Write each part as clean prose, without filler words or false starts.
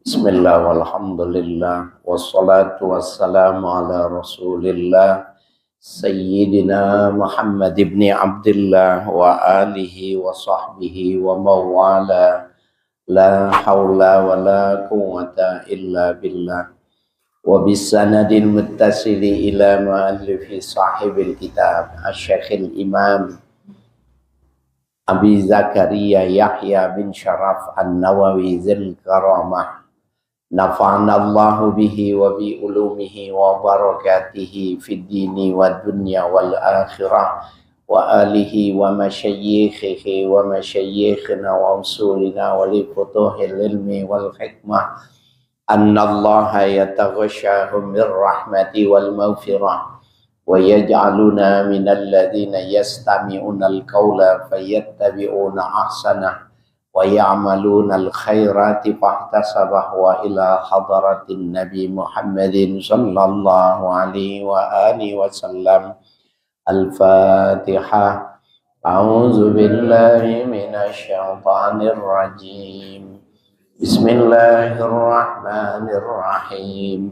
Bismillah walhamdulillah wassalatu wassalamu ala rasulillah Sayyidina Muhammad ibn Abdullah wa alihi wa sahbihi wa mawala la hawla wa la quwwata illa billah wa bisanadil muttasili ila ma'alifi sahibil kitab asyakhil imam Abi Zakaria Yahya bin Sharaf An-Nawawi Zil Karamah nafa'ana Allahu bihi wa bi ulumihi wa barakatihi fid dini wa dunya wal akhirah wa alihi wa masyayikhihi wa masyayikhina wa usulina wa li futuhil ilmi wal hikmah anna Allaha yataghashahum mir rahmati wal maghfirah wa yaj'aluna minal ladzina yastami'una al-qawla fayattabi'una ahsanah wa ya'maluna al-khairati fahtasabah wa ila hadaratin Nabi Muhammadin sallallahu alaihi wa alihi wasallam. Al-Fatihah. A'udzu billahi minasy syaithanir rajim. Bismillahirrahmanirrahim.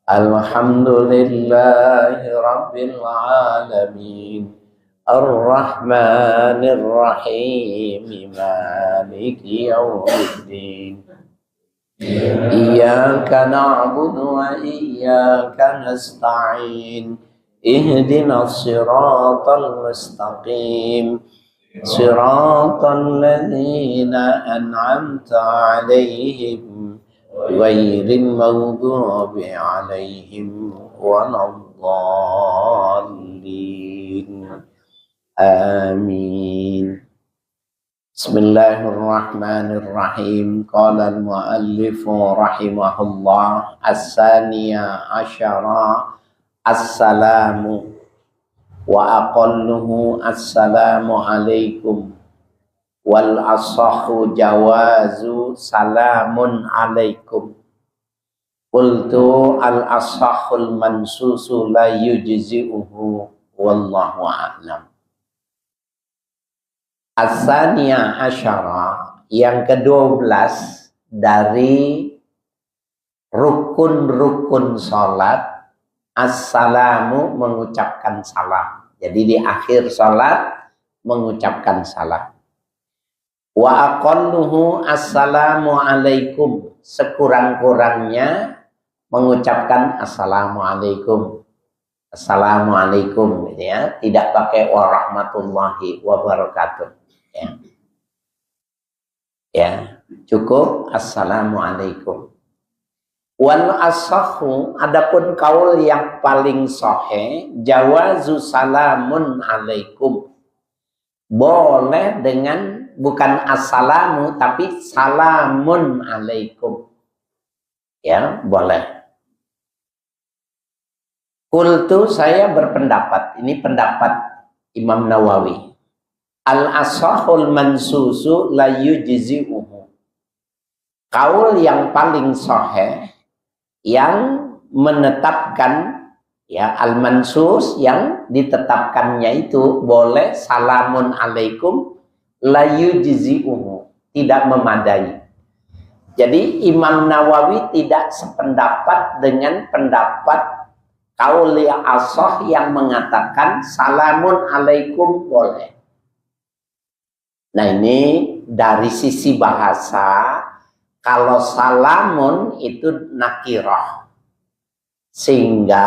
Alhamdulillahi rabbil alamin. Ar-Rahmanir Rahim Maliki Yawmiddin Iyyaka na'budu wa iyyaka nasta'in Ihdinas siratal mustaqim Siratal ladzina an'amta 'alaihim ghairil maghdubi 'alaihim waladdallin. Amin. Bismillahirrahmanirrahim. Qala al-muallifu rahimahullah as-saniya asyara assalamu wa aqalluhu assalamu alaikum wal asahhu jawazu salamun alaikum. Qultu al-asahhul mansusu la yujzi'uhu wallahu a'lam. As-saniyah asyara, yang ke-12 dari rukun-rukun salat, assalamu, mengucapkan salam. Jadi di akhir salat mengucapkan salam. Wa aqalluhu assalamu alaikum, sekurang-kurangnya mengucapkan assalamualaikum. Assalamualaikum, ya, tidak pakai warahmatullahi wabarakatuh. Ya, cukup assalamualaikum. Wal asahhu, adapun kaul yang paling sahih, jawazu salamun alaikum. Boleh dengan bukan assalamu tapi salamun alaikum. Ya, boleh. Qultu, saya berpendapat, ini pendapat Imam Nawawi. Al-asahul mansusu la yujzi'uhu. Kaul yang paling sahih yang menetapkan, ya, al-mansus yang ditetapkannya itu boleh salamun alaikum la yujzi'uhu, tidak memadai. Jadi Imam Nawawi tidak sependapat dengan pendapat kaul yang ashah yang mengatakan salamun alaikum boleh. Nah, ini dari sisi bahasa, kalau salamun itu nakirah, sehingga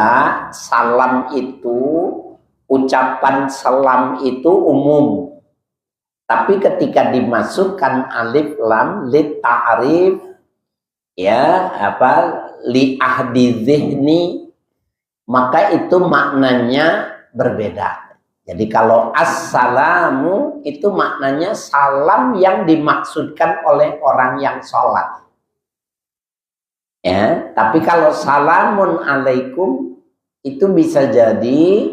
salam itu, ucapan salam itu umum. Tapi ketika dimasukkan alif lam lit ta'rif, ya, li ahdi zihni, maka itu maknanya berbeda. Jadi kalau assalamu itu maknanya salam yang dimaksudkan oleh orang yang sholat. Ya, tapi kalau salamun alaikum itu bisa jadi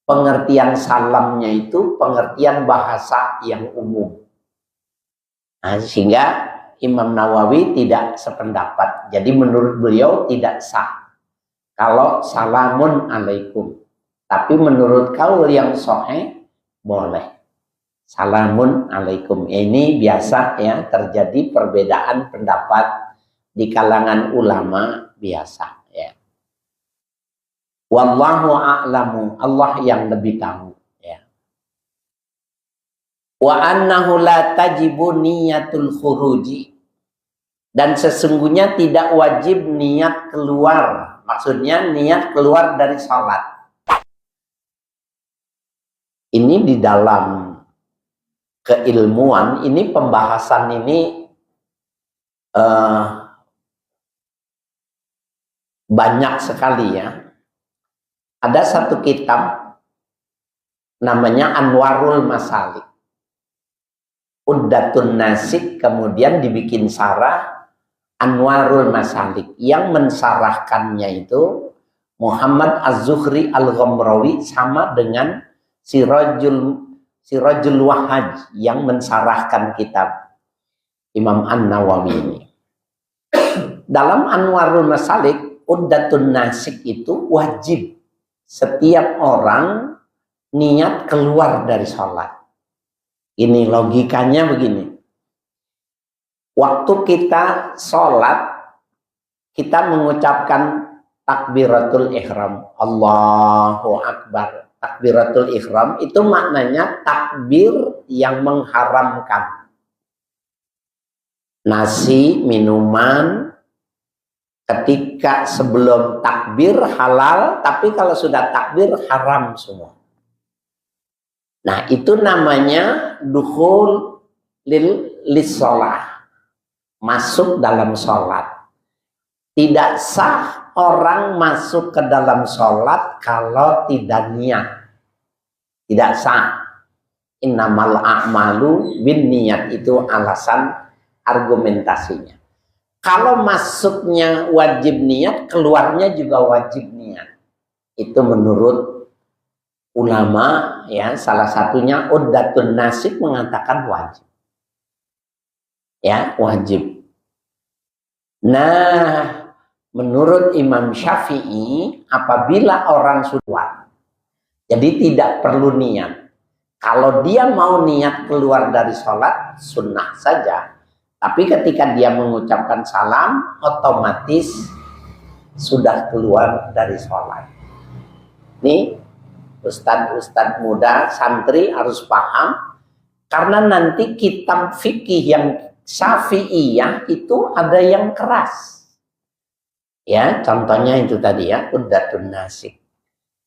pengertian salamnya itu pengertian bahasa yang umum. Nah, sehingga Imam Nawawi tidak sependapat. Jadi menurut beliau tidak sah kalau salamun alaikum. Tapi menurut kaul yang sahih boleh. Salamun alaikum. Ini biasa, ya, terjadi perbedaan pendapat di kalangan ulama biasa ya. Wallahu a'lamu, Allah yang lebih tahu ya. Wa annahu la tajibu niyatul khuruji, dan sesungguhnya tidak wajib niat keluar, maksudnya niat keluar dari sholat. Ini di dalam keilmuan, ini pembahasan ini banyak sekali ya. Ada satu kitab namanya Anwarul Masalik, Uddatun Nasik, kemudian dibikin sarah Anwarul Masalik. Yang mensarahkannya itu Muhammad Az-Zuhri Al-Ghamrawi, sama dengan Sirajul Wahhaj yang mensarahkan kitab Imam An-Nawawi ini. Dalam Anwarul Masalik, Uddatun Nasik itu wajib setiap orang niat keluar dari sholat. Ini logikanya begini. Waktu kita sholat, kita mengucapkan takbiratul ihram, Allahu Akbar. Takbiratul ihram itu maknanya takbir yang mengharamkan. Nasi, minuman, ketika sebelum takbir halal, tapi kalau sudah takbir haram semua. Nah, itu namanya dukhul lissolah, masuk dalam sholat. Tidak sah orang masuk ke dalam sholat kalau tidak niat. Tidak sah. Innamal a'malu bin niat, itu alasan argumentasinya. Kalau masuknya wajib niat, keluarnya juga wajib niat. Itu menurut ulama ya, salah satunya Uddatun Nasik mengatakan wajib. Ya, wajib. Nah, menurut Imam Syafi'i, apabila orang sudah, jadi tidak perlu niat. Kalau dia mau niat keluar dari sholat, sunnah saja. Tapi ketika dia mengucapkan salam, otomatis sudah keluar dari sholat. Nih, ustadz-ustadz muda, santri harus paham. Karena nanti kitab fikih yang Syafi'iyah itu ada yang keras. Ya, contohnya itu tadi ya, Uddatun Nasik.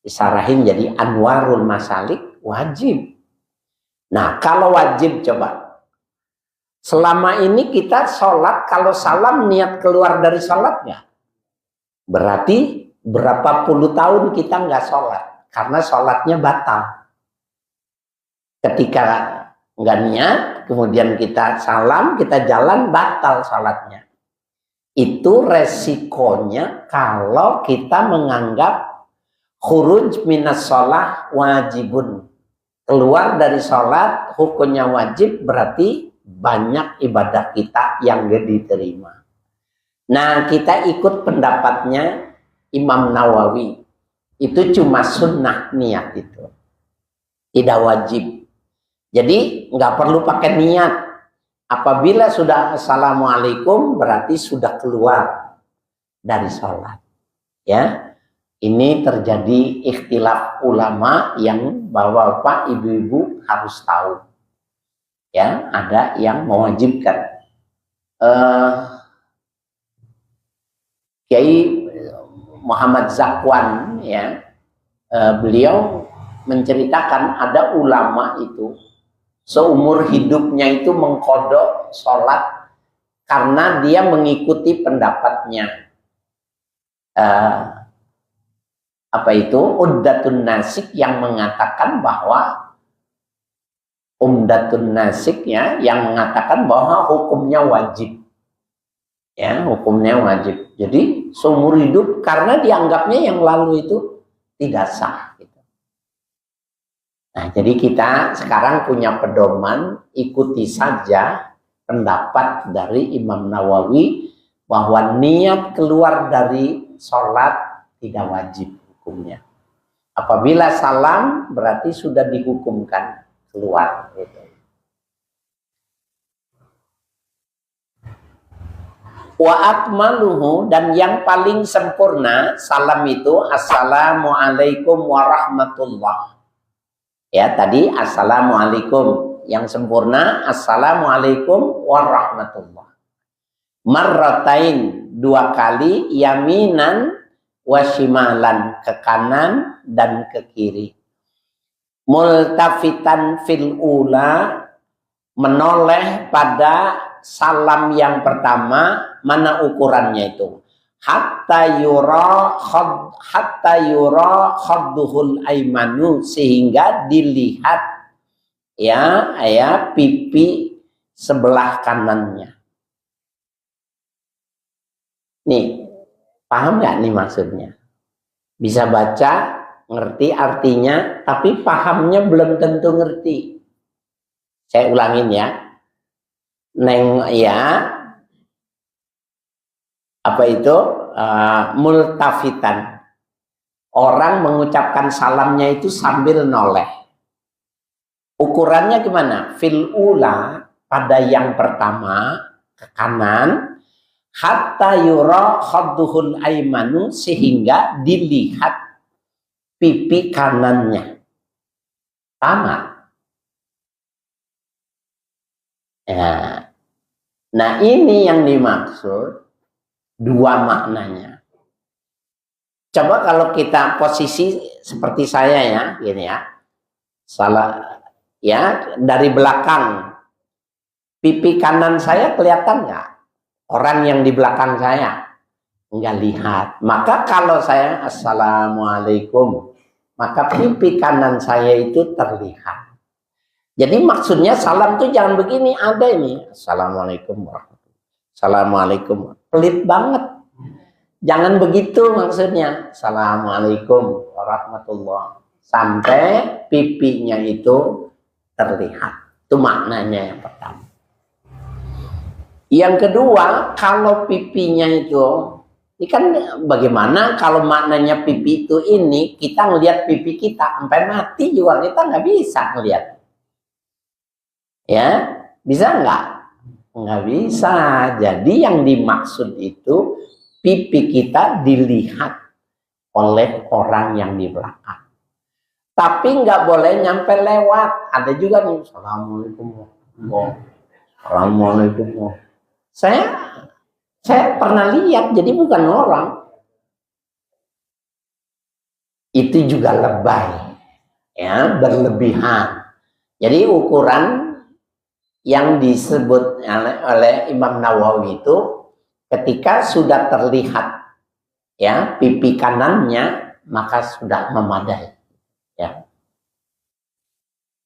Disarahin jadi Anwarul Masalik, wajib. Nah, kalau wajib coba. Selama ini kita sholat, kalau salam niat keluar dari sholat nggak? Berarti berapa puluh tahun kita nggak sholat. Karena sholatnya batal. Ketika nggak niat, kemudian kita salam, kita jalan, batal sholatnya. Itu resikonya kalau kita menganggap khuruj minas sholah wajibun. Keluar dari sholat, hukumnya wajib, berarti banyak ibadah kita yang gak diterima. Nah, kita ikut pendapatnya Imam Nawawi. Itu cuma sunnah niat itu. Tidak wajib. Jadi nggak perlu pakai niat. Apabila sudah assalamualaikum berarti sudah keluar dari sholat. Ya, ini terjadi ikhtilaf ulama yang bapak-bapak, ibu-ibu harus tahu. Ya, ada yang mewajibkan. Kiai Muhammad Zakwan, ya, beliau menceritakan ada ulama itu seumur hidupnya itu mengkodok sholat karena dia mengikuti pendapatnya Uddatun Nasik yang mengatakan bahwa Umdatun Nasik ya, yang mengatakan bahwa hukumnya wajib. Ya, hukumnya wajib. Jadi seumur hidup karena dianggapnya yang lalu itu tidak sah. Gitu. Nah, jadi kita sekarang punya pedoman, ikuti saja pendapat dari Imam Nawawi bahwa niat keluar dari sholat tidak wajib hukumnya. Apabila salam berarti sudah dihukumkan keluar. Gitu. Wa akmaluhu, dan yang paling sempurna salam itu assalamualaikum warahmatullah. Ya, tadi assalamualaikum, yang sempurna assalamualaikum warahmatullah. Marratain, 2 kali, yaminan washimalan, ke kanan dan ke kiri. Multafitan fil ula, menoleh pada salam yang pertama. Mana ukurannya itu? Hatta yura khadduhul aimanu, sehingga dilihat ya pipi sebelah kanannya. Nih, paham nggak nih maksudnya? Bisa baca, ngerti artinya, tapi pahamnya belum tentu ngerti. Saya ulangin ya. Apa itu? Multafitan. Orang mengucapkan salamnya itu sambil noleh. Ukurannya gimana? Fil ula, pada yang pertama, ke kanan. Hatta yura khadduhul aimanu, sehingga dilihat pipi kanannya. Sama. Nah, ini yang dimaksud, 2 maknanya. Coba kalau kita posisi seperti saya ya, gini ya. Salah ya, dari belakang pipi kanan saya kelihatan nggak? Orang yang di belakang saya nggak lihat. Maka kalau saya assalamualaikum, maka pipi kanan saya itu terlihat. Jadi maksudnya salam tuh jangan begini, ada ini assalamualaikum warahmatullahi, assalamualaikum, pelit banget. Jangan begitu maksudnya, assalamualaikum warahmatullahi, sampai pipinya itu terlihat. Itu maknanya yang pertama. Yang kedua, kalau pipinya itu, ini kan bagaimana kalau maknanya pipi itu ini, kita ngelihat pipi kita sampai mati juga kita nggak bisa ngelihat. Ya, bisa nggak? Nggak bisa. Jadi yang dimaksud itu pipi kita dilihat oleh orang yang di belakang. Tapi nggak boleh nyampe lewat. Ada juga nih, assalamualaikum, assalamualaikum. Saya pernah lihat, jadi bukan orang. Itu juga lebay, ya, berlebihan. Jadi ukuran yang disebut oleh Imam Nawawi itu ketika sudah terlihat ya pipi kanannya, maka sudah memadai ya.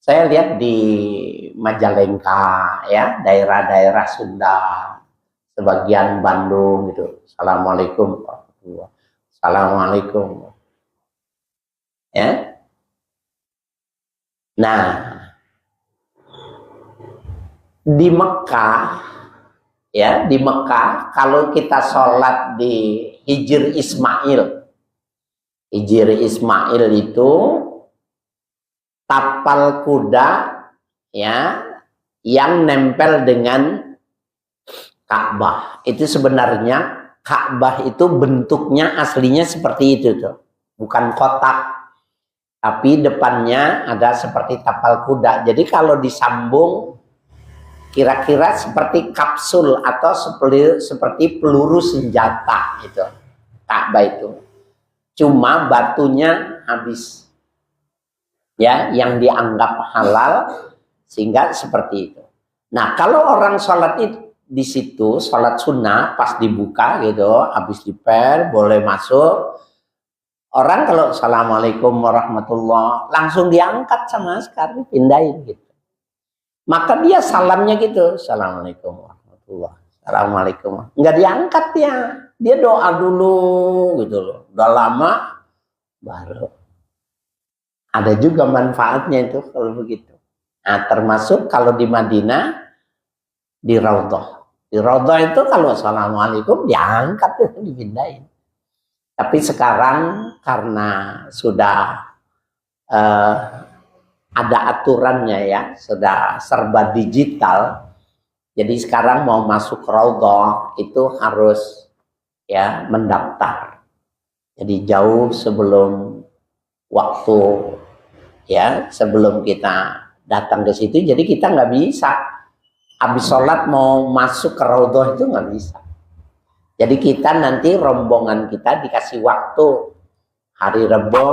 Saya lihat di Majalengka ya, daerah-daerah Sunda, sebagian Bandung gitu, assalamualaikum warahmatullahi, assalamualaikum ya. Nah, di Mekah ya, di Mekah kalau kita sholat di Hijr Ismail itu tapal kuda ya yang nempel dengan Ka'bah. Itu sebenarnya Ka'bah itu bentuknya aslinya seperti itu tuh, bukan kotak, tapi depannya ada seperti tapal kuda. Jadi kalau disambung kira-kira seperti kapsul atau seperti peluru senjata itu Ka'bah itu. Cuma batunya habis ya, yang dianggap halal, sehingga seperti itu. Nah, kalau orang sholat itu di situ, sholat sunnah pas dibuka gitu, habis diper boleh masuk. Orang kalau assalamualaikum warahmatullahi langsung diangkat sama sekali, pindahin gitu. Maka dia salamnya gitu, assalamualaikum warahmatullahi, assalamualaikum. Nggak diangkat dia doa dulu gitu loh. Udah lama baru. Ada juga manfaatnya itu kalau begitu. Nah, termasuk kalau di Madinah di Raudhah. Di Raudhah itu kalau assalamualaikum diangkat tuh, dipindahin. Tapi sekarang karena sudah ada aturannya ya, sudah serba digital, Jadi sekarang mau masuk raudhah itu harus ya mendaftar. Jadi jauh sebelum waktu ya, sebelum kita datang ke situ, jadi kita nggak bisa habis sholat mau masuk ke raudhah itu nggak bisa. Jadi kita nanti rombongan kita dikasih waktu hari Rebo,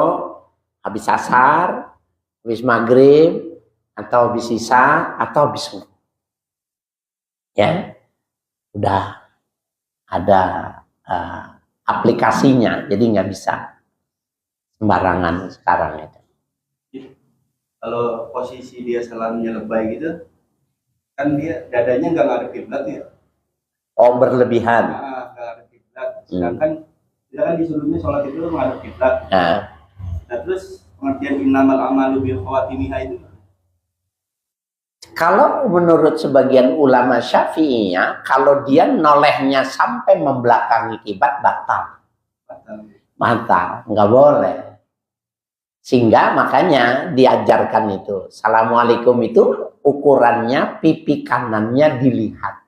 habis asar, habis maghrib, atau habis isya, atau habis subuh. Ya, udah ada aplikasinya, jadi nggak bisa sembarangan sekarang itu. Kalau posisi dia salamnya lebay gitu, kan dia dadanya nggak ngadep kiblat ya? Oh, berlebihan. Nah, nggak ngadep kiblat. Sedangkan kita kan disuruhnya sholat itu ngadep kiblat. Nah, terus pengertian innamal a'malu bil khawatimah itu? Kalau menurut sebagian ulama Syafi'iyah, kalau dia nolehnya sampai membelakangi kiblat, batal. Batal, nggak boleh. Sehingga makanya diajarkan itu. Assalamualaikum itu ukurannya pipi kanannya dilihat.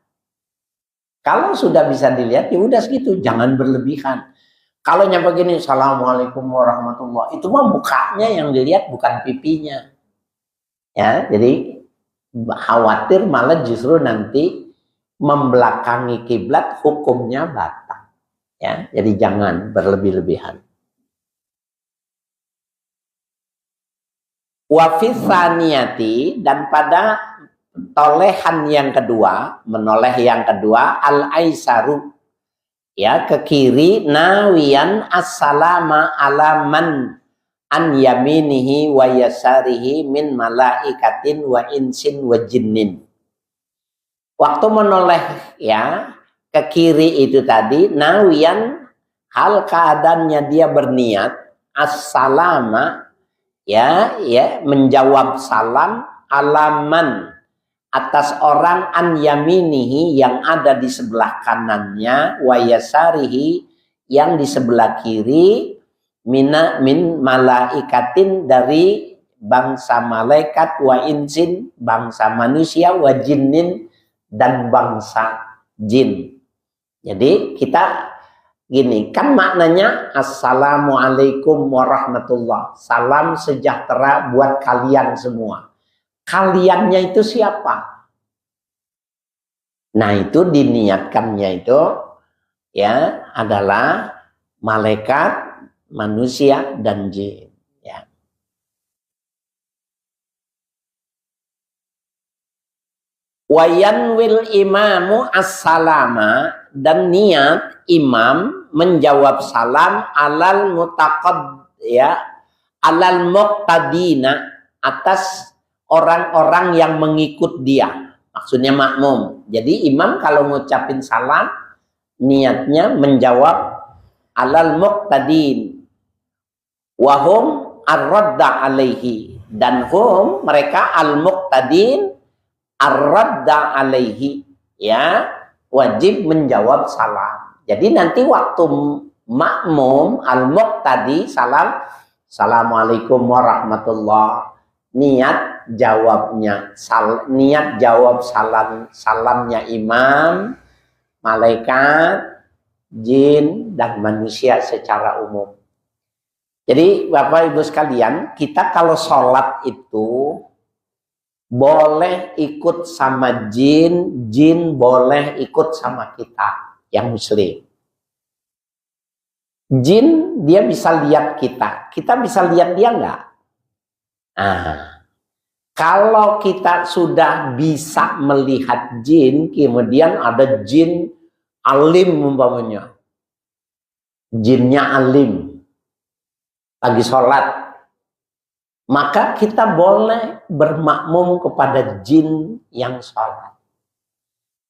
Kalau sudah bisa dilihat, ya udah segitu, jangan berlebihan. Kalau nyampe gini, Assalamualaikum warahmatullahi, itu mah mukanya yang dilihat, bukan pipinya. Ya, jadi khawatir malah justru nanti membelakangi kiblat hukumnya batal. Ya, jadi jangan berlebih-lebihan. Wa fi tsaniyati, dan pada tolehan yang kedua, menoleh yang kedua, al aisaru, ya, ke kiri, nawiyan as-salama ala man an yaminihi wa yasarihi min malaikatin wa insin wa jinnin. Waktu menoleh ya ke kiri itu tadi, nawiyan, hal keadaannya dia berniat as-salama, ya menjawab salam, alaman, atas orang an yaminihi, yang ada di sebelah kanannya, wa yasarihi, yang di sebelah kiri, min malaikatin, dari bangsa malaikat, wa insin, bangsa manusia, wa jinnin, dan bangsa jin. Jadi kita gini, kan maknanya assalamualaikum warahmatullah, salam sejahtera buat kalian semua. Kaliannya itu siapa? Nah, itu diniatkannya itu ya adalah malaikat, manusia, dan jin. Ya. Wayanwil imamu as-salama, dan niat imam menjawab salam alal mutaqad, ya, alal muqtadina, atas orang-orang yang mengikut dia, maksudnya makmum. Jadi imam kalau ngucapin salam, niatnya menjawab alal muqtadin, wahum ar-radda alaihi, dan hum, mereka, al-muqtadin, ar-radda alaihi, ya, wajib menjawab salam. Jadi nanti waktu makmum al-muqtadi salam, assalamualaikum warahmatullah, niat jawabnya niat jawab salamnya imam, malaikat, jin, dan manusia secara umum. Jadi Bapak Ibu sekalian, kita kalau sholat itu boleh ikut sama jin, jin boleh ikut sama kita yang muslim. Jin dia bisa lihat kita bisa lihat dia enggak? Nah, kalau kita sudah bisa melihat jin, kemudian ada jin alim umpamanya, jinnya alim, lagi sholat, maka kita boleh bermakmum kepada jin yang sholat.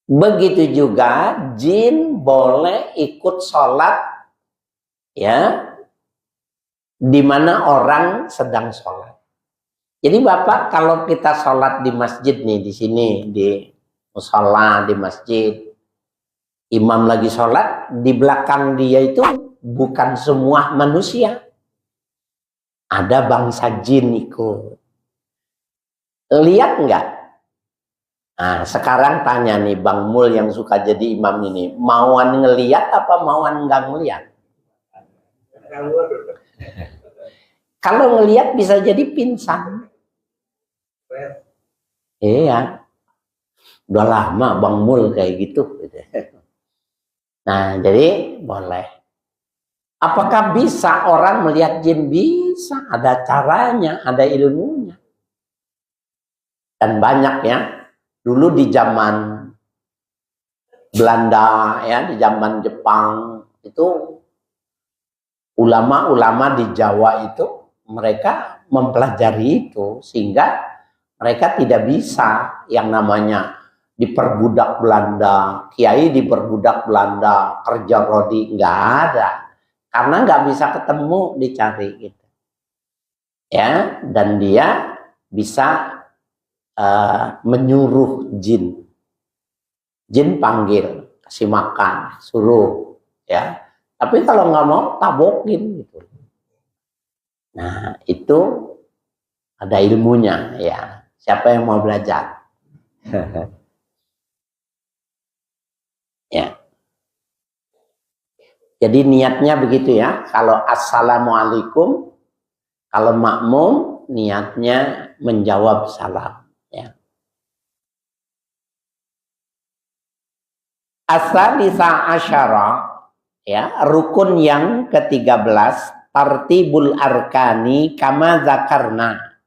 Begitu juga jin boleh ikut sholat, ya, di mana orang sedang sholat. Jadi Bapak, kalau kita sholat di masjid nih, di sini, di mushola, di masjid, imam lagi sholat, di belakang dia itu bukan semua manusia. Ada bangsa jin ikut. Lihat enggak? Nah, sekarang tanya nih Bang Mul yang suka jadi imam ini, mauan ngeliat apa mauan nggak ngeliat? Kalau ngeliat bisa jadi pingsan. Iya. Udah lama Bang Mul kayak gitu. Nah, jadi boleh. Apakah bisa orang melihat jin? Bisa, ada caranya, ada ilmunya. Dan banyak ya. Dulu di zaman Belanda ya, di zaman Jepang itu ulama-ulama di Jawa itu mereka mempelajari itu sehingga mereka tidak bisa yang namanya diperbudak Belanda, kiai diperbudak Belanda, kerja rodi, nggak ada. Karena nggak bisa ketemu dicari gitu. Ya, dan dia bisa menyuruh jin. Jin panggil, kasih makan, suruh, ya. Tapi kalau nggak mau, tabokin gitu. Nah, itu ada ilmunya, ya. Siapa yang mau belajar? Ya. Jadi niatnya begitu ya. Kalau assalamualaikum, kalau makmum niatnya menjawab salam. Ya. As-salisa asyara, ya, rukun yang ke-13, tartibul arkani kama zakarna.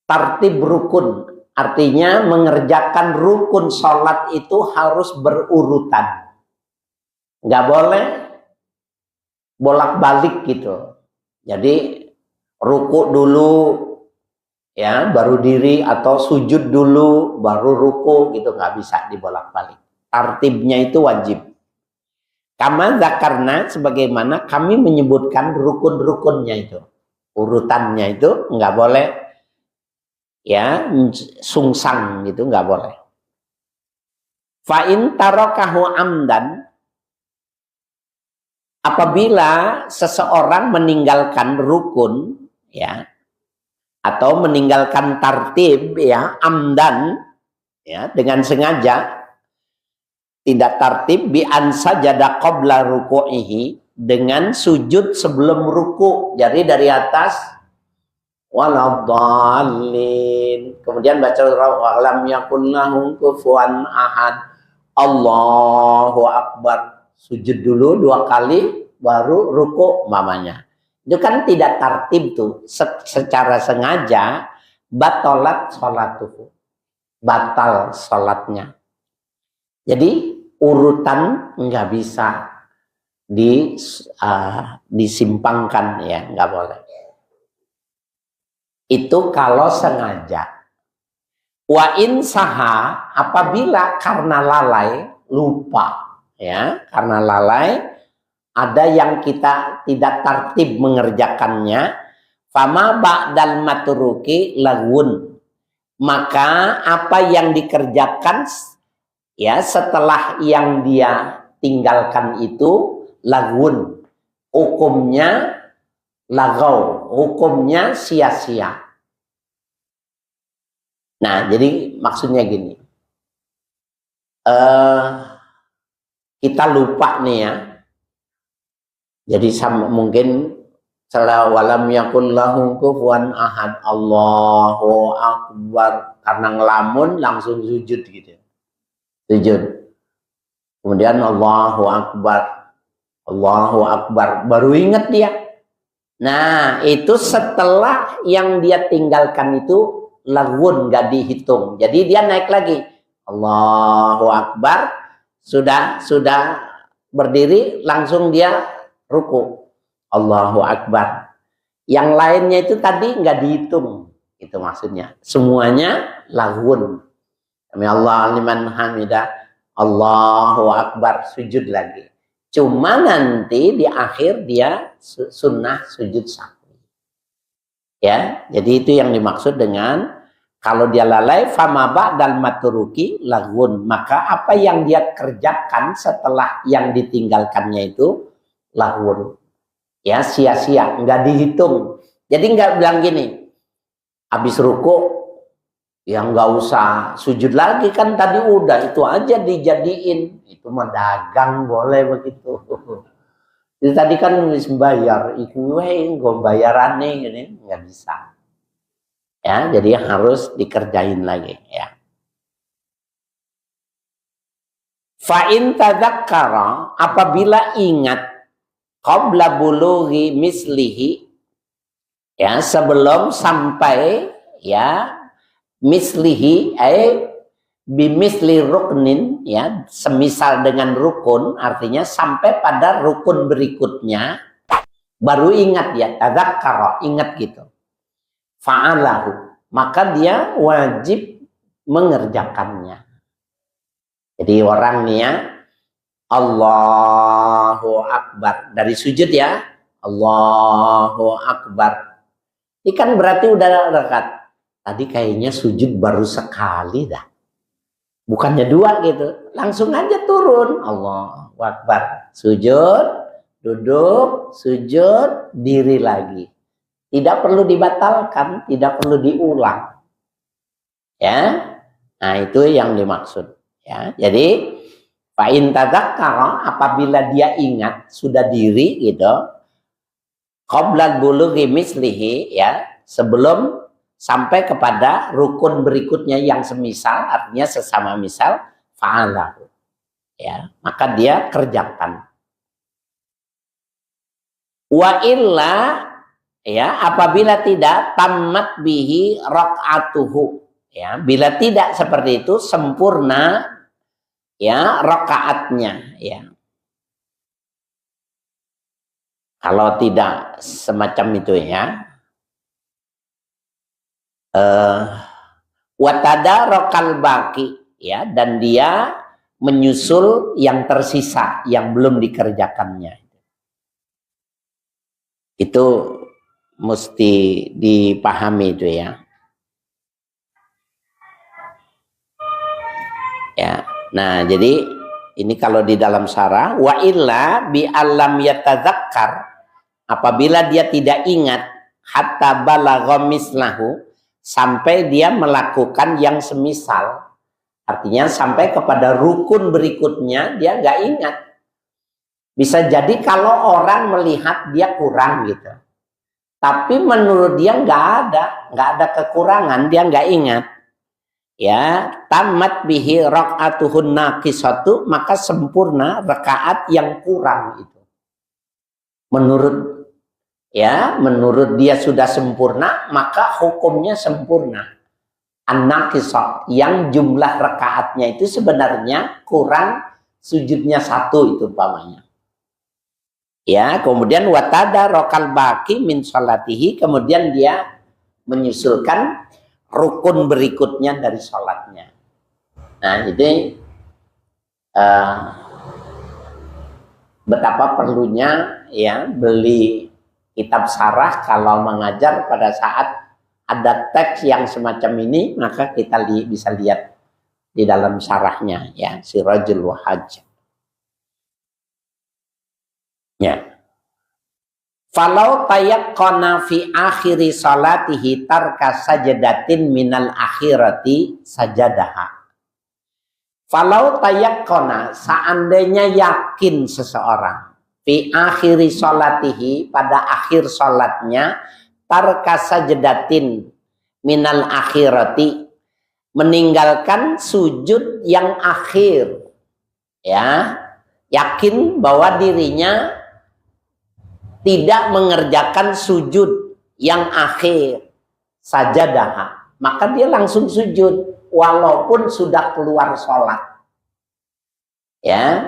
Tartib rukun, artinya mengerjakan rukun sholat itu harus berurutan. Nggak boleh bolak-balik gitu. Jadi ruku dulu, ya, baru diri, atau sujud dulu, baru ruku gitu, nggak bisa dibolak-balik. Tartibnya itu wajib. Kama zakarna, sebagaimana kami menyebutkan rukun-rukunnya itu, urutannya itu nggak boleh, ya, sungsang gitu, nggak boleh. Fa'in tarokahu amdan, apabila seseorang meninggalkan rukun, ya, atau meninggalkan tartib, ya, amdan, ya, dengan sengaja, tidak tartib, bi an sajada qabla ruku'ihi, dengan sujud sebelum ruku. Jadi dari atas waladhdallin, kemudian baca walam yakun lahum kufuwan ahad, Allahu akbar, sujud dulu 2 kali baru ruku mamanya. Itu kan tidak tartib tuh, secara sengaja batalat sholatuhu, batal sholatnya. Jadi urutan nggak bisa disimpangkan, ya, nggak boleh. Itu kalau sengaja. Wa in saha, apabila karena lalai, lupa, ya, karena lalai, ada yang kita tidak tartib mengerjakannya, fama ba'dal matruki lagun, maka apa yang dikerjakan, ya, setelah yang dia tinggalkan itu lagun, hukumnya lagau, hukumnya sia-sia. Nah, jadi maksudnya gini, kita lupa nih ya, jadi mungkin walam yakun lahu kufuwan ahad, Allahu akbar, karena ngelamun langsung sujud gitu. Sujud. Kemudian Allahu akbar. Allahu akbar. Baru ingat dia. Nah, itu setelah yang dia tinggalkan itu lagun, gak dihitung. Jadi dia naik lagi. Allahu akbar. Sudah berdiri, langsung dia ruku. Allahu akbar. Yang lainnya itu tadi nggak dihitung. Itu maksudnya. Semuanya lagun. Allah liman hamidah, Allahu akbar, sujud lagi. Cuma nanti di akhir dia sunnah sujud sahwi. Ya, jadi itu yang dimaksud dengan kalau dia lalai fama ba'dal matruki lagun, maka apa yang dia kerjakan setelah yang ditinggalkannya itu lagun. Ya, sia-sia, nggak dihitung. Jadi nggak bilang gini, habis ruku Ya nggak usah sujud lagi, kan tadi udah itu aja dijadiin. Itu mah dagang boleh begitu. Jadi tadi kan harus bayar, iku gue bayaran nih, gini nggak bisa. Ya, jadi harus dikerjain lagi ya. Fa'in tadzakkara, apabila ingat qabla bulughi mislihi, ya sebelum sampai ya mislihi bimisli ruknin, ya semisal dengan rukun, artinya sampai pada rukun berikutnya baru ingat, ya tadzakkara, ingat gitu, fa'alahu, maka dia wajib mengerjakannya. Jadi orang nih ya, Allahu Akbar dari sujud ya, Allahu Akbar, ini kan berarti udah dekat. Tadi kayaknya sujud baru sekali dah, bukannya dua gitu, langsung aja turun, Allahu Akbar, sujud, duduk, sujud, diri lagi, tidak perlu dibatalkan, tidak perlu diulang, ya. Nah itu yang dimaksud, ya. Jadi fa'in tadzakkara, apabila dia ingat sudah diri gitu, qabla bulughi mislihi, ya sebelum sampai kepada rukun berikutnya yang semisal, artinya sesama misal, fa'alahu, ya maka dia kerjakan. Wa illa, ya apabila tidak, tamat bihi rakaatuhu, ya bila tidak seperti itu sempurna ya rakaatnya, ya kalau tidak semacam itu ya, watada rokal baki, ya dan dia menyusul yang tersisa yang belum dikerjakannya, itu mesti dipahami itu ya. Ya, nah jadi ini kalau di dalam syarah, wa illa bi alam yatadzakkar, apabila dia tidak ingat, hatta balagha mislahu, sampai dia melakukan yang semisal, artinya sampai kepada rukun berikutnya dia nggak ingat. Bisa jadi kalau orang melihat dia kurang gitu, tapi menurut dia nggak ada kekurangan, dia nggak ingat. Ya, tamat bihi rakaatuhun naqisatu, maka sempurna rakaat yang kurang itu. Menurut dia sudah sempurna, maka hukumnya sempurna. An-naqisah, yang jumlah rakaatnya itu sebenarnya kurang sujudnya satu, itu umpamanya. Ya, kemudian watada rokal baki min sholatihi, kemudian dia menyusulkan rukun berikutnya dari sholatnya. Nah, jadi betapa perlunya ya beli kitab syarah kalau mengajar pada saat ada teks yang semacam ini, maka kita bisa lihat di dalam syarahnya ya, Sirajul Wahhaj. Ya. Falau tayaqqana fi akhiri salatihi tarka sajadatin minal akhirati sajadaha. Falau tayaqqana, seandainya yakin seseorang, fi akhiri salatihi, pada akhir salatnya, tarka sajadatin minal akhirati, meninggalkan sujud yang akhir, ya, yakin bahwa dirinya tidak mengerjakan sujud yang akhir, sajadah, maka dia langsung sujud walaupun sudah keluar sholat. Ya,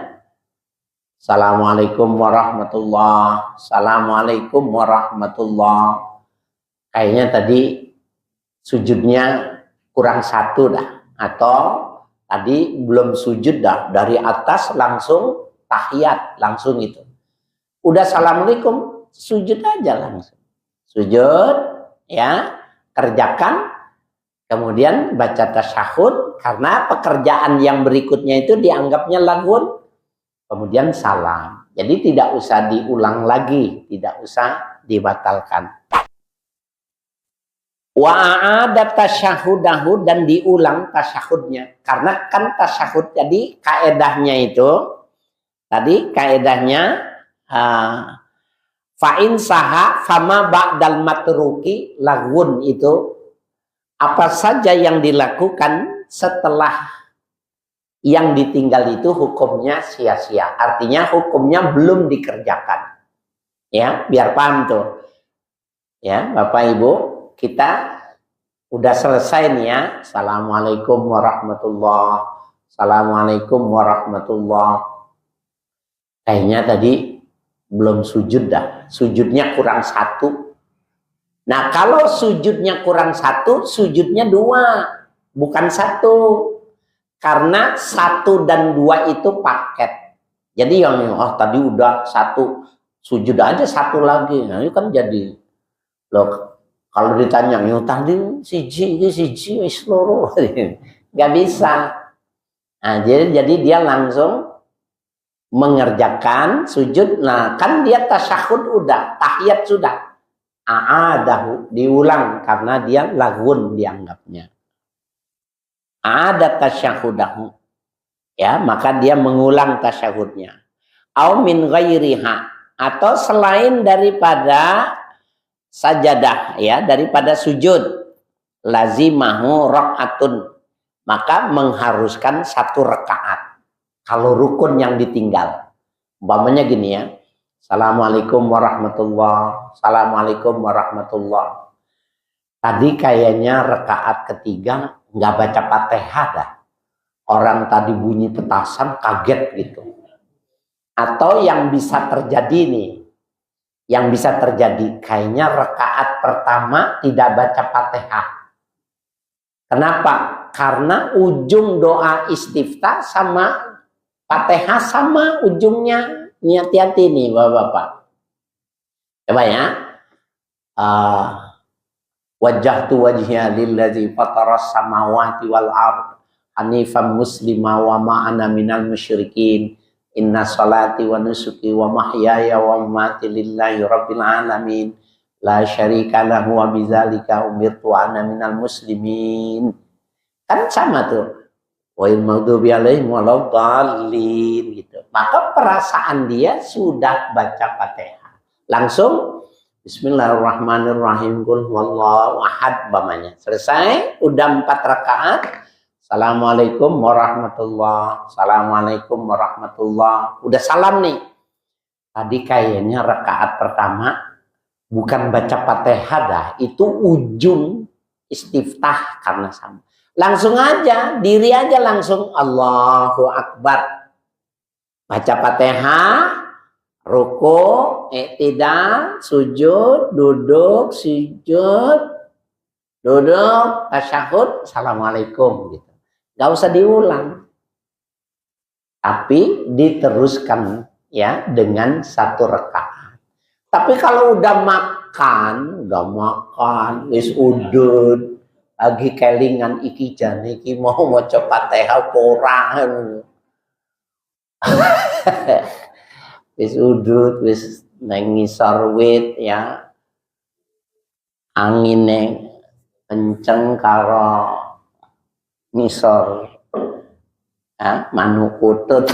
Assalamualaikum warahmatullah, Assalamualaikum warahmatullah. Kayaknya tadi sujudnya kurang satu dah, atau tadi belum sujud dah, dari atas langsung tahiyat, langsung itu. Udah assalamualaikum, sujud aja langsung. Sujud, ya, kerjakan, kemudian baca tasyahud, karena pekerjaan yang berikutnya itu dianggapnya lagun, kemudian salam. Jadi tidak usah diulang lagi, tidak usah dibatalkan. Wa'adat tasyahudahu, dan diulang tasyahudnya. Karena kan tasyahud jadi kaedahnya itu, tadi kaedahnya fa'in saha fama ba'dal matruki lagun, itu apa saja yang dilakukan setelah yang ditinggal itu hukumnya sia-sia. Artinya hukumnya belum dikerjakan. Ya, biar paham tuh. Ya, Bapak Ibu, kita udah selesai nih ya. Assalamualaikum warahmatullahi. Assalamualaikum warahmatullahi. Kayaknya tadi belum sujud dah. Sujudnya kurang 1. Nah, kalau sujudnya kurang 1, sujudnya 2, bukan 1. Karena 1 dan 2 itu paket. Jadi yang tadi udah 1, sujud aja 1 lagi. Nah, itu kan jadi loh. Kalau ditanya, yang tadi siji seluruh, nggak bisa. Nah, jadi dia langsung mengerjakan sujud. Nah, kan dia tasyahud udah, tahiyat sudah. A'adahu, diulang karena dia lagun dianggapnya. Ada tasyahudahu, ya, maka dia mengulang tasyahudnya. Au min ghairiha, atau selain daripada sajadah, ya, daripada sujud, lazimahu rakaatun, maka mengharuskan 1 rakaat. Kalau rukun yang ditinggal, umpamanya gini ya, assalamualaikum warahmatullahi, assalamualaikum warahmatullahi. Tadi kayaknya rakaat ketiga nggak baca Fatihah dah. Orang tadi bunyi petasan kaget gitu. Atau yang bisa terjadi nih, yang bisa terjadi kayaknya rakaat pertama tidak baca Fatihah. Kenapa? Karena ujung doa istiftah sama Fatihah sama ujungnya. Ini hati-hati nih Bapak-bapak. Coba ya. Wajjahtu wajhiya lillazi fataras samawati wal ard hanifan muslima wa ma ana minal musyrikin. Inna salati wa nusuki wa mahyaya wa mamati lillahi rabbil alamin. La syarika lahu wa bidzalika umirtu ana minal muslimin. Kan sama tuh. Wa il maghdubi alaihim waladdallin gitu. Maka perasaan dia sudah baca Fatihah. Langsung bismillahirrahmanirrahim, qul huwallahu ahad bamanya. Selesai, udah 4 rakaat. Assalamualaikum warahmatullahi, assalamualaikum warahmatullahi. Udah salam nih. Tadi kayaknya rakaat pertama bukan baca Fatihah dah, itu ujung istiftah karena sama. Langsung aja, diri aja langsung Allahu Akbar. Baca Fatihah, ruku, i'tidal, sujud, duduk, sujud, duduk, tasyahud, assalamualaikum gitu. Gak usah diulang, tapi diteruskan ya dengan 1 rakaat. Tapi kalau udah makan, wis udud, lagi kelingan iki jane iki mau maca Fatihah porang. Wis udud, wis nang ngisor wit ya, angine kenceng karo ngisor manuk utut.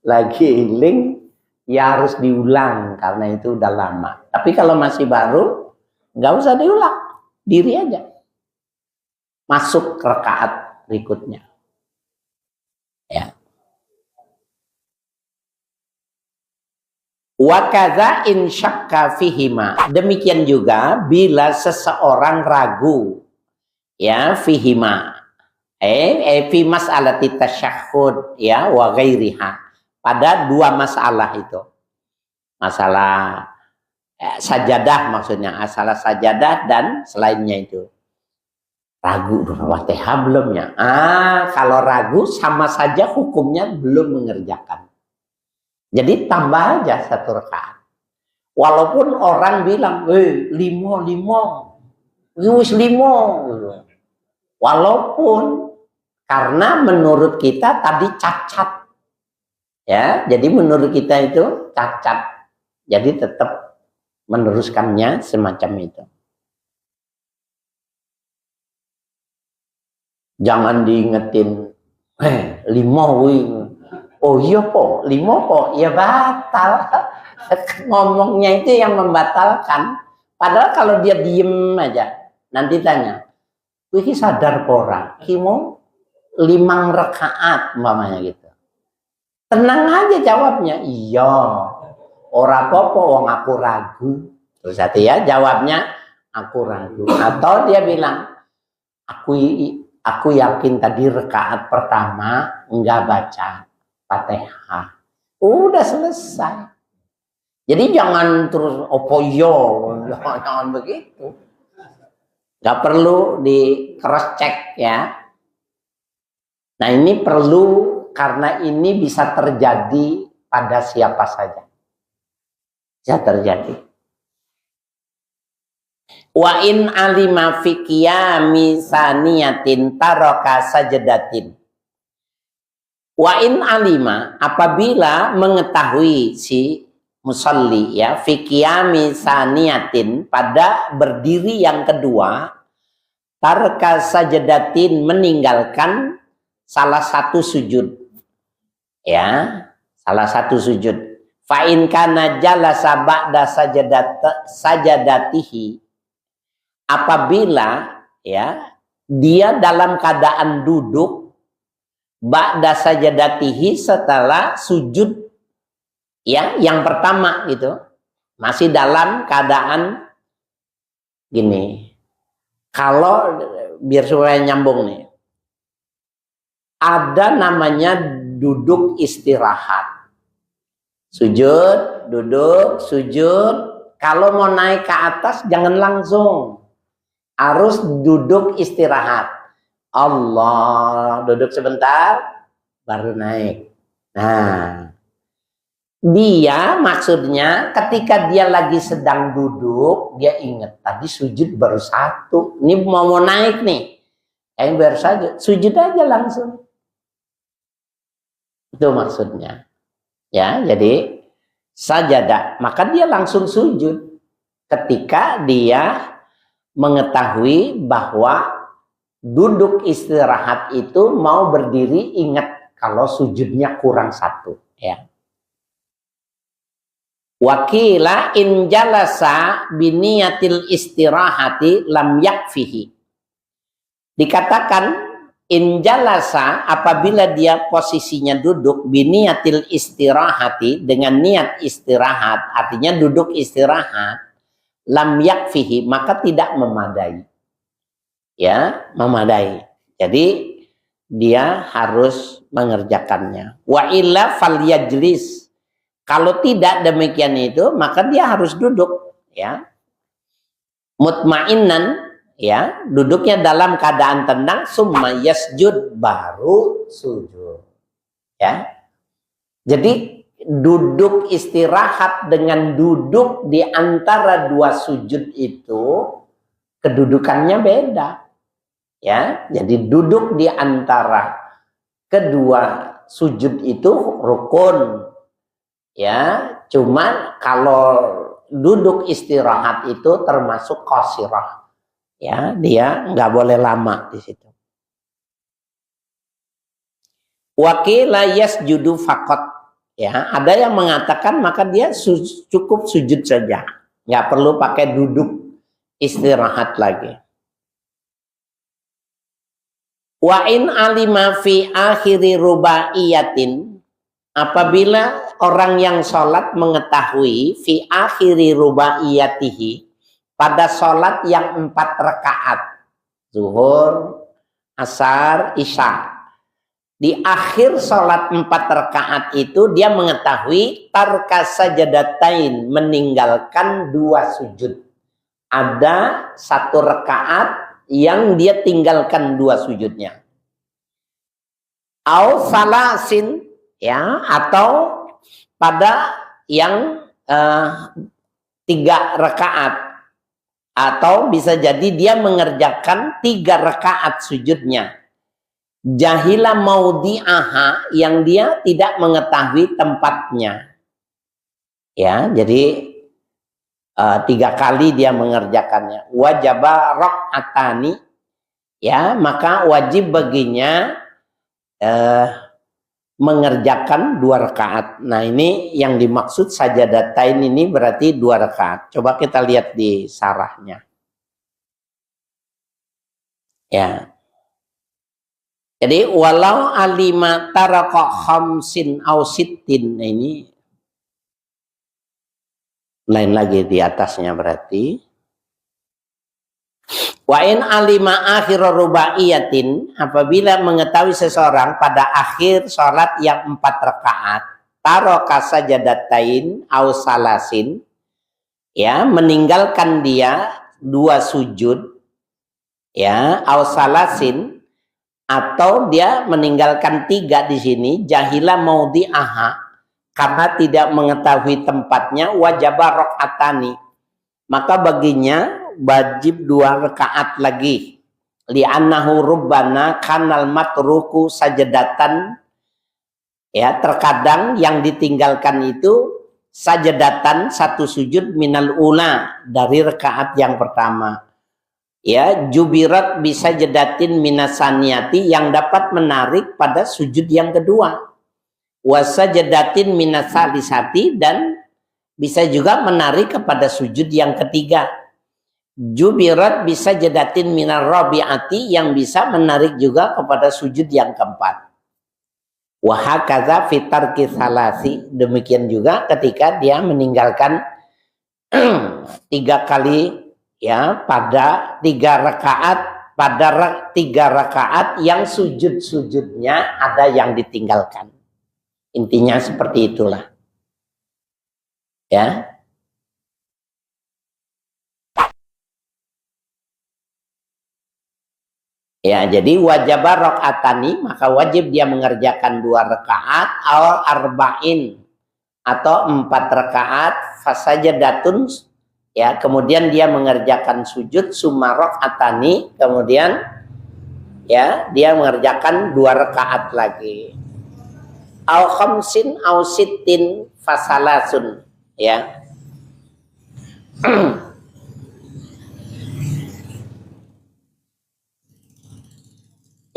Lagi iling ya harus diulang karena itu udah lama. Tapi kalau masih baru nggak usah diulang, diri aja masuk ke rakaat berikutnya ya. Wa kadza in syakka fihima, demikian juga bila seseorang ragu ya fihima fi mas'alati tasyahhud ya wa ghairiha, pada 2 masalah itu, masalah sajadah maksudnya, masalah sajadah dan selainnya itu. Ragu Fatihah belum ya? Kalau ragu sama saja hukumnya belum mengerjakan. Jadi tambah aja 1 rakaat. Walaupun orang bilang, limo, wis limo. Walaupun karena menurut kita tadi cacat, ya. Jadi menurut kita itu cacat. Jadi tetap meneruskannya semacam itu. Jangan diingetin, limo wih. Oh iya po, limo po, ya batal. Ngomongnya itu yang membatalkan. Padahal kalau dia diem aja, nanti tanya, wih sadar pora, kimo 5 rakaat mamanya gitu. Tenang aja jawabnya, iya. Ora apa-apa, wong aku ragu. Terus hati ya jawabnya, aku ragu. Atau dia bilang, aku yakin tadi rakaat pertama enggak baca Fatihah. Udah selesai. Jadi jangan terus opo yo, jangan begitu. Gak perlu di cross check ya. Nah ini perlu karena ini bisa terjadi pada siapa saja. Bisa terjadi. Wa in alima fi qiyami saniyatin taraka sajdatin. Wa in alima, apabila mengetahui si musalli ya fi qiyami saniyatin, pada berdiri yang kedua, taraka sajdatin, meninggalkan salah satu sujud. Ya, salah satu sujud. Fa in kana jalasa ba'da sajadatihi, apabila ya dia dalam keadaan duduk ba'da sajadatihi, setelah sujud ya yang pertama gitu, masih dalam keadaan gini. Kalau biar supaya nyambung nih, ada namanya duduk istirahat. Sujud, duduk, sujud. Kalau mau naik ke atas jangan langsung. Harus duduk istirahat. Allah, duduk sebentar baru naik. Nah, dia maksudnya ketika dia lagi sedang duduk, dia ingat tadi sujud baru 1. Ini mau naik nih. Baru saja sujud aja langsung. Itu maksudnya. Ya, jadi sajadah, maka dia langsung sujud ketika dia mengetahui bahwa duduk istirahat itu mau berdiri, ingat kalau sujudnya kurang 1 ya. Wakila in jalasa biniyatil istirahati lam yakfihi. Dikatakan in jalasa, apabila dia posisinya duduk biniyatil istirahati, dengan niat istirahat, artinya duduk istirahat, lam yakfihi, maka tidak memadai. Ya, memadai. Jadi dia harus mengerjakannya. Wa illa falyajlis. Kalau tidak demikian itu, maka dia harus duduk ya. Mutmainnan, ya, duduknya dalam keadaan tenang, summa yasjud, baru sujud ya. Jadi duduk istirahat dengan duduk di antara 2 sujud itu kedudukannya beda ya. Jadi duduk di antara kedua sujud itu rukun ya. Cuman kalau duduk istirahat itu termasuk qasirah. Ya, dia nggak boleh lama di situ. Wakila yasjudu faqat. Ya, ada yang mengatakan maka dia cukup sujud saja, nggak perlu pakai duduk istirahat lagi. Wa in alima fi akhiri rubaiyatin, apabila orang yang sholat mengetahui fi akhiri rubaiyatihi, pada sholat yang 4 rakaat, zuhur, asar, isya, di akhir sholat 4 rakaat itu dia mengetahui tarka sajadatain, meninggalkan 2 sujud. Ada 1 rakaat yang dia tinggalkan 2 sujudnya. Au salasin, ya, atau pada yang 3 rakaat. Atau bisa jadi dia mengerjakan 3 rakaat sujudnya. Jahila maudi'aha, yang dia tidak mengetahui tempatnya. Ya, jadi 3 kali dia mengerjakannya. Wajaba rakaatani, ya maka wajib baginya mengerjakan 2 rakaat. Nah ini yang dimaksud sajadatain ini berarti 2 rakaat. Coba kita lihat di sarahnya. Ya. Jadi walau alima taraka khamsin aw sittin, nah ini lain lagi di atasnya berarti. Wa in alima akhir rubaiyatin, apabila mengetahui seseorang pada akhir sholat yang 4 rakaat, taraka sajadatain aw salasin, ya meninggalkan dia 2 sujud, ya aw salasin, atau dia meninggalkan 3 di sini, jahila maudhi'aha, karena tidak mengetahui tempatnya, wajaba rakaatani, maka baginya wajib 2 rakaat lagi. Li'annahu rubbana kanal matruku sajadatan, ya terkadang yang ditinggalkan itu sajadatan 1 sujud minal ula, dari rakaat yang pertama. Ya, jubirat bisa jadatin minasaniyati, yang dapat menarik pada sujud yang kedua. Wasajadatin minasalisati, dan bisa juga menarik kepada sujud yang ketiga. Jubirat bisa jadatin minar rabi'ati, yang bisa menarik juga kepada sujud yang keempat. Wahakaza fitar kisalasi, demikian juga ketika dia meninggalkan 3 kali, ya pada 3 rakaat, pada 3 rakaat yang sujud-sujudnya ada yang ditinggalkan. Intinya seperti itulah. Ya. Ya, jadi wajib rakaatani, maka wajib dia mengerjakan 2 rakaat, al arba'in, atau 4 rakaat, fasajadatun, ya kemudian dia mengerjakan sujud, summa rakaatani, kemudian ya dia mengerjakan 2 rakaat lagi. Au khamsin au sittin fasalasun, ya.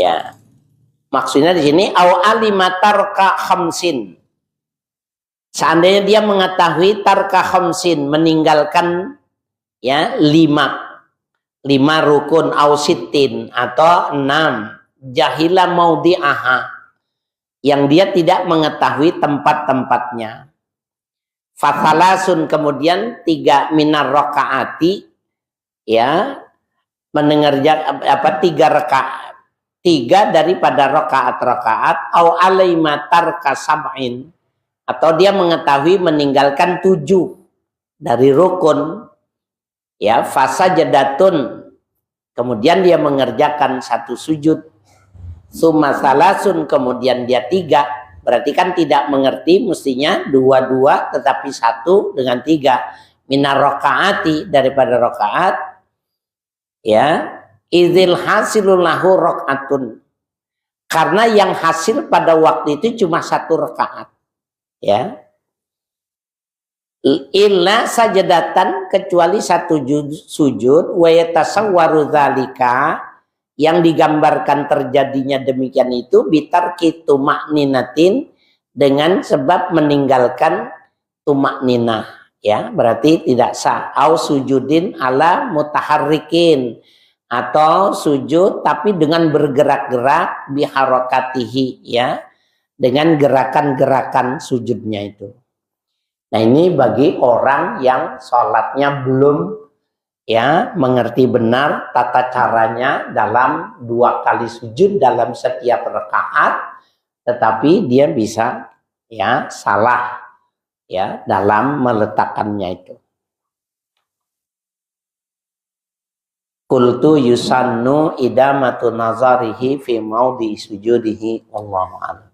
Ya, maksudnya di sini au alima tarka khamsin. Seandainya dia mengetahui tarka khamsin, meninggalkan ya 5 rukun au sittin, atau 6 jahila maudhi'aha, yang dia tidak mengetahui tempat-tempatnya. Fasalasun, kemudian 3 minar rakaati, ya mengerjakan 3 rakaat, 3 daripada rakaat-rakaat, au alaima tarka sab'in, atau dia mengetahui meninggalkan 7 dari rukun, ya fasajadatun, kemudian dia mengerjakan 1 sujud, summa salasun, kemudian dia 3, berarti kan tidak mengerti, mestinya 2 tetapi 1 dengan 3 minar rakaati, daripada rakaat, ya izil hasilul lahu rakaatun, karena yang hasil pada waktu itu cuma 1 rakaat, ya. Illa sajadatan, kecuali 1 sujud, wa yatasawwaru dzalika, yang digambarkan terjadinya demikian itu bitarki tumakninatin, dengan sebab meninggalkan tumakninah, ya berarti tidak sah. Au sujudin ala mutaharrikin, atau sujud tapi dengan bergerak-gerak biharokatihi, ya dengan gerakan-gerakan sujudnya itu. Nah ini bagi orang yang sholatnya belum ya mengerti benar tata caranya dalam 2 kali sujud dalam setiap rakaat, tetapi dia bisa ya salah ya dalam meletakkannya itu. Qultu yusannu idamatu nazarihi fi maudhi sujudihi, wallahu a'lam.